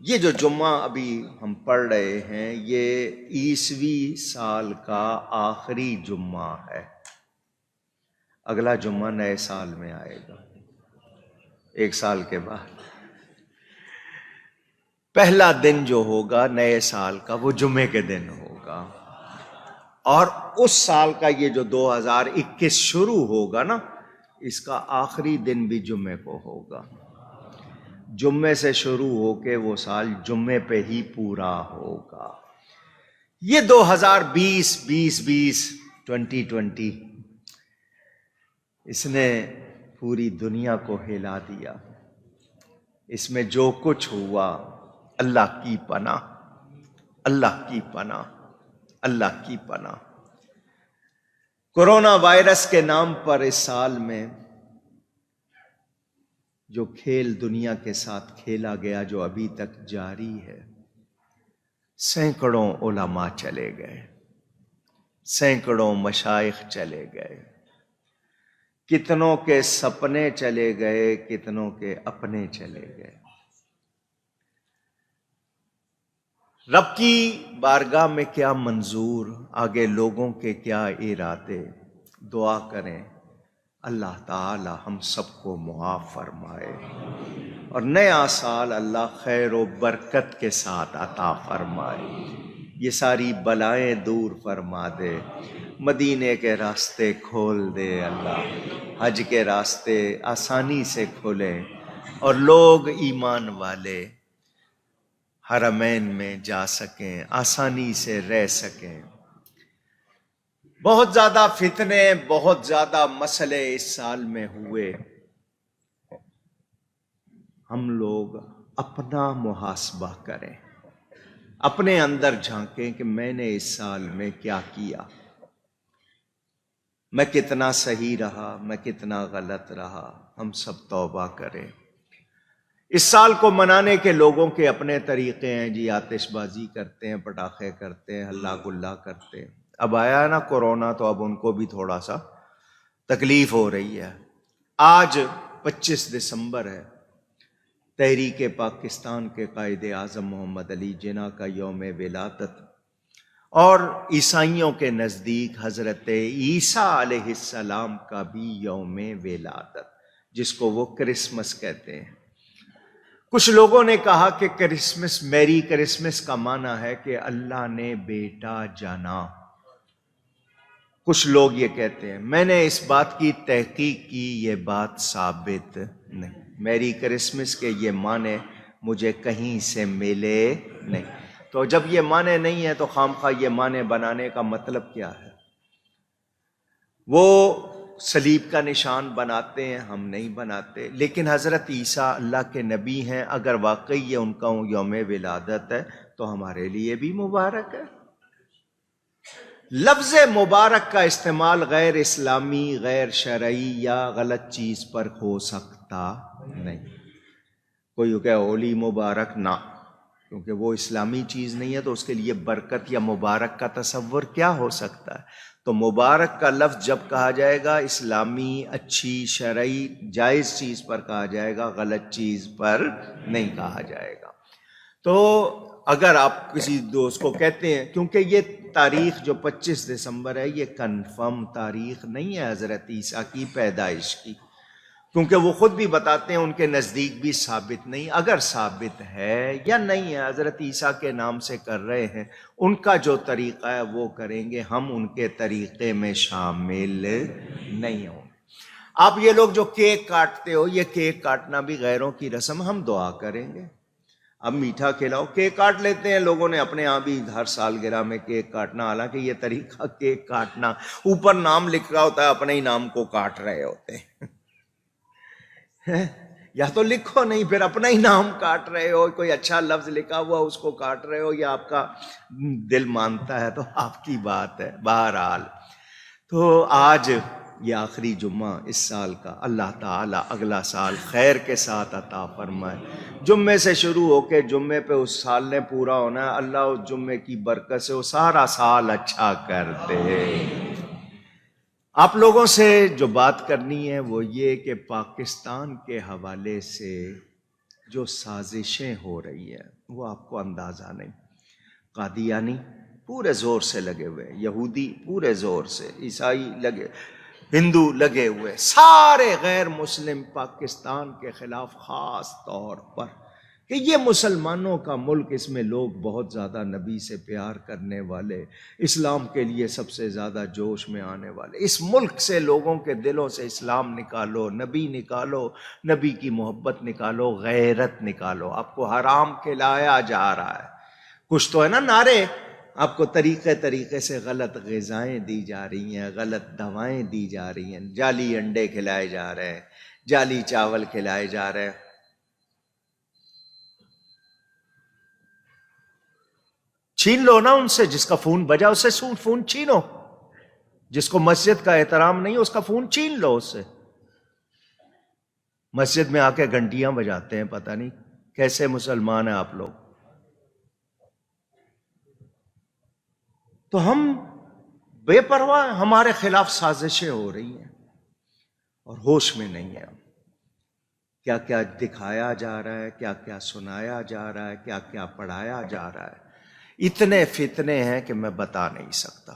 یہ جو جمعہ ابھی ہم پڑھ رہے ہیں یہ 21ویں سال کا آخری جمعہ ہے. اگلا جمعہ نئے سال میں آئے گا، 1 سال کے بعد. پہلا دن جو ہوگا نئے سال کا وہ جمعے کے دن ہوگا، اور اس سال کا یہ جو 2021 شروع ہوگا نا، اس کا آخری دن بھی جمعے کو ہوگا. جمعے سے شروع ہو کے وہ سال جمعے پہ ہی پورا ہوگا. یہ 2020 2020 اس نے پوری دنیا کو ہلا دیا. اس میں جو کچھ ہوا، اللہ کی پناہ، اللہ کی پناہ، اللہ کی پناہ. کورونا وائرس کے نام پر اس سال میں جو کھیل دنیا کے ساتھ کھیلا گیا، جو ابھی تک جاری ہے، سینکڑوں علماء چلے گئے، سینکڑوں مشائخ چلے گئے، کتنوں کے سپنے چلے گئے، کتنوں کے اپنے چلے گئے. رب کی بارگاہ میں کیا منظور، آگے لوگوں کے کیا ارادے. دعا کریں اللہ تعالی ہم سب کو معاف فرمائے، اور نیا سال اللہ خیر و برکت کے ساتھ عطا فرمائے. یہ ساری بلائیں دور فرما دے، مدینے کے راستے کھول دے اللہ، حج کے راستے آسانی سے کھولیں، اور لوگ ایمان والے حرمین میں جا سکیں، آسانی سے رہ سکیں. بہت زیادہ فتنے، بہت زیادہ مسئلے اس سال میں ہوئے. ہم لوگ اپنا محاسبہ کریں، اپنے اندر جھانکیں کہ میں نے اس سال میں کیا کیا، میں کتنا صحیح رہا، میں کتنا غلط رہا. ہم سب توبہ کریں. اس سال کو منانے کے لوگوں کے اپنے طریقے ہیں جی، آتش بازی کرتے ہیں، پٹاخے کرتے ہیں، ہلا گلا کرتے ہیں. اب آیا ہے نا کورونا، تو اب ان کو بھی تھوڑا سا تکلیف ہو رہی ہے. آج 25 دسمبر ہے، تحریک پاکستان کے قائد اعظم محمد علی جناح کا یوم ولادت، اور عیسائیوں کے نزدیک حضرت عیسیٰ علیہ السلام کا بھی یوم ولادت، جس کو وہ کرسمس کہتے ہیں. کچھ لوگوں نے کہا کہ کرسمس، میری کرسمس کا معنی ہے کہ اللہ نے بیٹا جانا. کچھ لوگ یہ کہتے ہیں. میں نے اس بات کی تحقیق کی، یہ بات ثابت نہیں. میری کرسمس کے یہ معنی مجھے کہیں سے ملے نہیں. تو جب یہ معنی نہیں ہے تو خامخواہ یہ معنی بنانے کا مطلب کیا ہے؟ وہ صلیب کا نشان بناتے ہیں، ہم نہیں بناتے. لیکن حضرت عیسیٰ اللہ کے نبی ہیں، اگر واقعی یہ ان کا یوم ولادت ہے تو ہمارے لیے بھی مبارک ہے. لفظ مبارک کا استعمال غیر اسلامی، غیر شرعی یا غلط چیز پر ہو سکتا نہیں. کوئی کہ ہولی مبارک، نہ، کیونکہ وہ اسلامی چیز نہیں ہے، تو اس کے لیے برکت یا مبارک کا تصور کیا ہو سکتا ہے. تو مبارک کا لفظ جب کہا جائے گا اسلامی، اچھی، شرعی، جائز چیز پر کہا جائے گا، غلط چیز پر نہیں کہا جائے گا. تو اگر آپ کسی دوست کو کہتے ہیں، کیونکہ یہ تاریخ جو 25 دسمبر ہے یہ کنفرم تاریخ نہیں ہے حضرت عیسیٰ کی پیدائش کی، کیونکہ وہ خود بھی بتاتے ہیں ان کے نزدیک بھی ثابت نہیں. اگر ثابت ہے یا نہیں ہے، حضرت عیسیٰ کے نام سے کر رہے ہیں، ان کا جو طریقہ ہے وہ کریں گے، ہم ان کے طریقے میں شامل نہیں ہوں. آپ یہ لوگ جو کیک کاٹتے ہو، یہ کیک کاٹنا بھی غیروں کی رسم. ہم دعا کریں گے، اب میٹھا کھلاؤ. کیک کاٹ لیتے ہیں لوگوں نے اپنے ہاں بھی ہر سالگرہ میں کیک کاٹنا، حالانکہ یہ طریقہ کیک کاٹنا، اوپر نام لکھا ہوتا ہے، اپنے ہی نام کو کاٹ رہے ہوتے ہیں. یا تو لکھو نہیں، پھر اپنا ہی نام کاٹ رہے ہو. کوئی اچھا لفظ لکھا ہوا اس کو کاٹ رہے ہو، یا آپ کا دل مانتا ہے تو آپ کی بات ہے. بہرحال تو آج یہ آخری جمعہ اس سال کا، اللہ تعالیٰ اگلا سال خیر کے ساتھ عطا فرمائے. جمعے سے شروع ہو کے جمعے پہ اس سال نے پورا ہونا ہے. اللہ اس جمعے کی برکت سے وہ سارا سال اچھا کر دے. آپ لوگوں سے جو بات کرنی ہے وہ یہ کہ پاکستان کے حوالے سے جو سازشیں ہو رہی ہیں وہ آپ کو اندازہ نہیں. قادیانی پورے زور سے لگے ہوئے، یہودی پورے زور سے، عیسائی لگے، ہندو لگے ہوئے، سارے غیر مسلم پاکستان کے خلاف، خاص طور پر کہ یہ مسلمانوں کا ملک، اس میں لوگ بہت زیادہ نبی سے پیار کرنے والے، اسلام کے لیے سب سے زیادہ جوش میں آنے والے، اس ملک سے لوگوں کے دلوں سے اسلام نکالو، نبی نکالو، نبی کی محبت نکالو، غیرت نکالو. آپ کو حرام کھلایا جا رہا ہے. کچھ تو ہے نا نعرے، آپ کو طریقے سے غلط غذائیں دی جا رہی ہیں، غلط دوائیں دی جا رہی ہیں، جعلی انڈے کھلائے جا رہے ہیں، جعلی چاول کھلائے جا رہے ہیں. چھین لو نا ان سے، جس کا فون بجا اس سے فون چھینو، جس کو مسجد کا احترام نہیں اس کا فون چھین لو اس سے. مسجد میں آ کے گھنٹیاں بجاتے ہیں، پتہ نہیں کیسے مسلمان ہیں آپ لوگ. تو ہم بے پرواہ، ہمارے خلاف سازشیں ہو رہی ہیں اور ہوش میں نہیں ہیں. کیا کیا دکھایا جا رہا ہے، کیا کیا سنایا جا رہا ہے، کیا کیا پڑھایا جا رہا ہے. اتنے فتنے ہیں کہ میں بتا نہیں سکتا.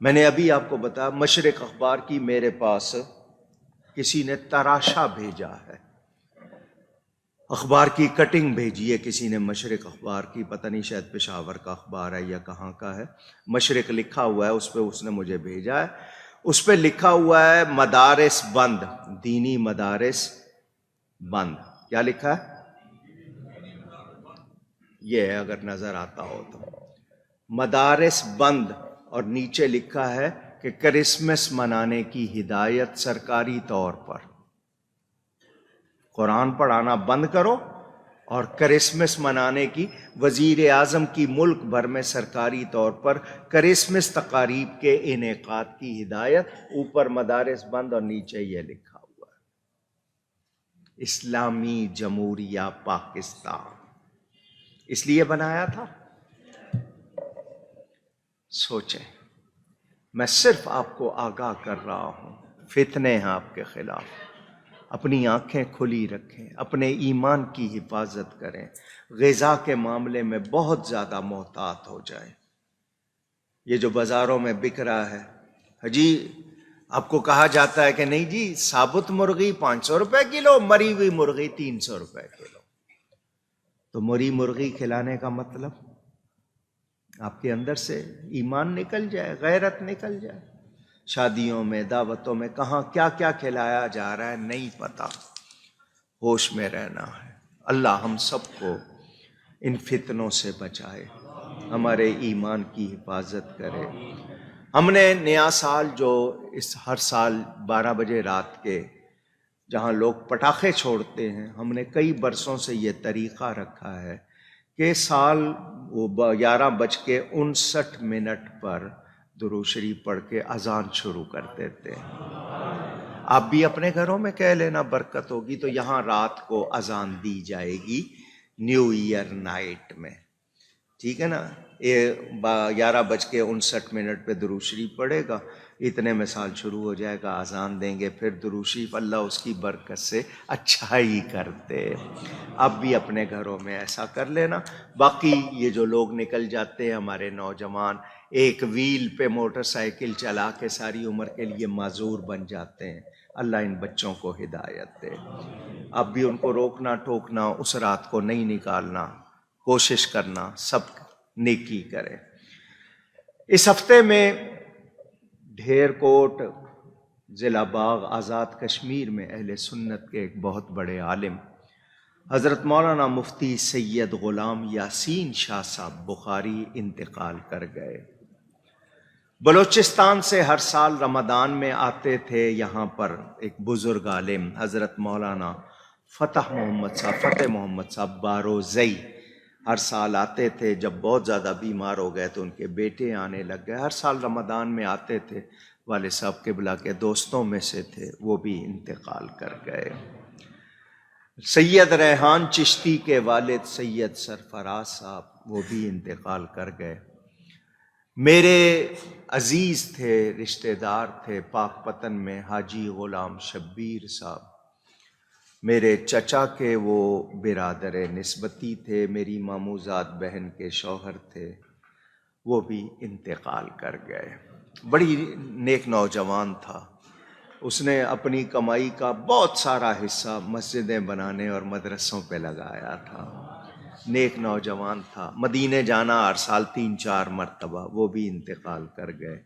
میں نے ابھی آپ کو بتایا، مشرق اخبار کی میرے پاس کسی نے تراشا بھیجا ہے، اخبار کی کٹنگ بھیجی ہے کسی نے، مشرق اخبار کی، پتہ نہیں شاید پشاور کا اخبار ہے یا کہاں کا ہے، مشرق لکھا ہوا ہے اس پہ، اس نے مجھے بھیجا ہے. اس پہ لکھا ہوا ہے مدارس بند، دینی مدارس بند. کیا لکھا ہے؟ یہ ہے اگر نظر آتا ہو تو، مدارس بند، اور نیچے لکھا ہے کہ کرسمس منانے کی ہدایت سرکاری طور پر. قرآن پڑھانا بند کرو اور کرسمس منانے کی، وزیر اعظم کی ملک بھر میں سرکاری طور پر کرسمس تقاریب کے انعقاد کی ہدایت. اوپر مدارس بند اور نیچے یہ لکھا ہوا ہے اسلامی جمہوریہ پاکستان. اس لیے بنایا تھا. سوچیں، میں صرف آپ کو آگاہ کر رہا ہوں، فتنے ہیں آپ کے خلاف. اپنی آنکھیں کھلی رکھیں، اپنے ایمان کی حفاظت کریں، غذا کے معاملے میں بہت زیادہ محتاط ہو جائیں. یہ جو بازاروں میں بک رہا ہے جی، آپ کو کہا جاتا ہے کہ نہیں جی ثابت مرغی 500 روپے کلو، مری ہوئی مرغی 300 روپے کلو. تو مری مرغی کھلانے کا مطلب آپ کے اندر سے ایمان نکل جائے، غیرت نکل جائے. شادیوں میں، دعوتوں میں کہاں کیا کیا کھلایا جا رہا ہے نہیں پتا. ہوش میں رہنا ہے. اللہ ہم سب کو ان فتنوں سے بچائے، ہمارے ایمان کی حفاظت کرے. ہم نے نیا سال جو اس ہر سال 12 بجے رات کے جہاں لوگ پٹاخے چھوڑتے ہیں، ہم نے کئی برسوں سے یہ طریقہ رکھا ہے کہ سال 11:59 پر درود شریف پڑھ کے اذان شروع کر دیتے ہیں. آپ بھی اپنے گھروں میں کہہ لینا، برکت ہوگی. تو یہاں رات کو اذان دی جائے گی نیو ایئر نائٹ میں، ٹھیک ہے نا. 11:59 پہ درود شریف پڑھے گا، اتنے میں سال شروع ہو جائے گا، اذان دیں گے، پھر درود شریف. اللہ اس کی برکت سے اچھائی کرتے. اب بھی اپنے گھروں میں ایسا کر لینا. باقی یہ جو لوگ نکل جاتے ہیں ہمارے نوجوان، ایک ویل پہ موٹر سائیکل چلا کے ساری عمر کے لیے معذور بن جاتے ہیں، اللہ ان بچوں کو ہدایت دے. اب بھی ان کو روکنا ٹوکنا، اس رات کو نہیں نکالنا، کوشش کرنا سب نیکی کرے. اس ہفتے میں ڈھیر کوٹ، ضلع باغ، آزاد کشمیر میں اہل سنت کے ایک بہت بڑے عالم حضرت مولانا مفتی سید غلام یاسین شاہ صاحب بخاری انتقال کر گئے. بلوچستان سے ہر سال رمضان میں آتے تھے یہاں پر ایک بزرگ عالم حضرت مولانا فتح محمد صاحب باروزئی. ہر سال آتے تھے. جب بہت زیادہ بیمار ہو گئے تو ان کے بیٹے آنے لگ گئے. ہر سال رمضان میں آتے تھے. والد صاحب قبلہ کے دوستوں میں سے تھے، وہ بھی انتقال کر گئے. سید ریحان چشتی کے والد سید سرفراز صاحب، وہ بھی انتقال کر گئے. میرے عزیز تھے، رشتہ دار تھے، پاک پتن میں حاجی غلام شبیر صاحب. میرے چچا کے وہ برادر نسبتی تھے، میری ماموزاد بہن کے شوہر تھے، وہ بھی انتقال کر گئے۔ بڑی نیک نوجوان تھا، اس نے اپنی کمائی کا بہت سارا حصہ مسجدیں بنانے اور مدرسوں پہ لگایا تھا۔ نیک نوجوان تھا، مدینے جانا ہر سال 3-4 مرتبہ، وہ بھی انتقال کر گئے۔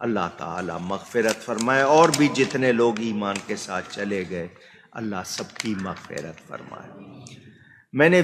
اللہ تعالیٰ مغفرت فرمائے، اور بھی جتنے لوگ ایمان کے ساتھ چلے گئے اللہ سب کی مغفرت فرمائے۔ میں نے